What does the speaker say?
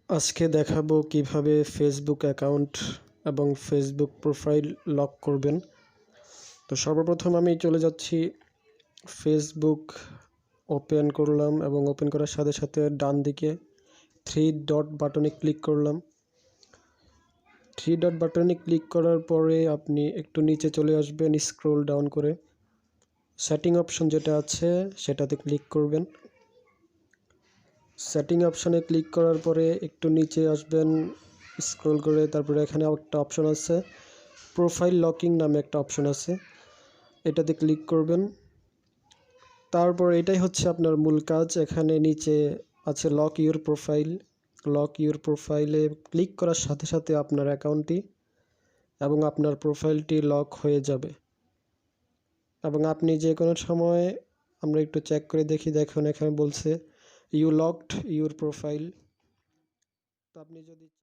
আজকে দেখাবো কিভাবে ফেসবুক অ্যাকাউন্ট এবং ফেসবুক প্রোফাইল লক করবেন। তো সর্বপ্রথম আমি চলে যাচ্ছি ফেসবুক ওপেন করলাম এবং ওপেন করার সাথে সাথে ডান দিকে 3 ডট বাটনে ক্লিক করলাম। 3 ডট বাটনে ক্লিক করার পরে আপনি একটু নিচে চলে আসবেন, স্ক্রল ডাউন করে সেটিং অপশন যেটা আছে সেটাতে ক্লিক করবেন। সেটিং অপশানে ক্লিক করার পরে একটু নিচে আসবেন, স্ক্রল করে তারপরে এখানে একটা অপশন আছে প্রোফাইল লকিং নামে একটা অপশন আছে, এটাতে ক্লিক করবেন। তারপর এটাই হচ্ছে আপনার মূল কাজ। এখানে নিচে আছে lock your profile. Lock your প্রোফাইলে ক্লিক করার সাথে সাথে আপনার অ্যাকাউন্টটি এবং আপনার প্রোফাইলটি লক হয়ে যাবে এবং আপনি যে কোনো সময়, আমরা একটু চেক করে দেখি, দেখুন এখানে বলছে ইউ লকড ইউর প্রোফাইল। তো আপনি যদি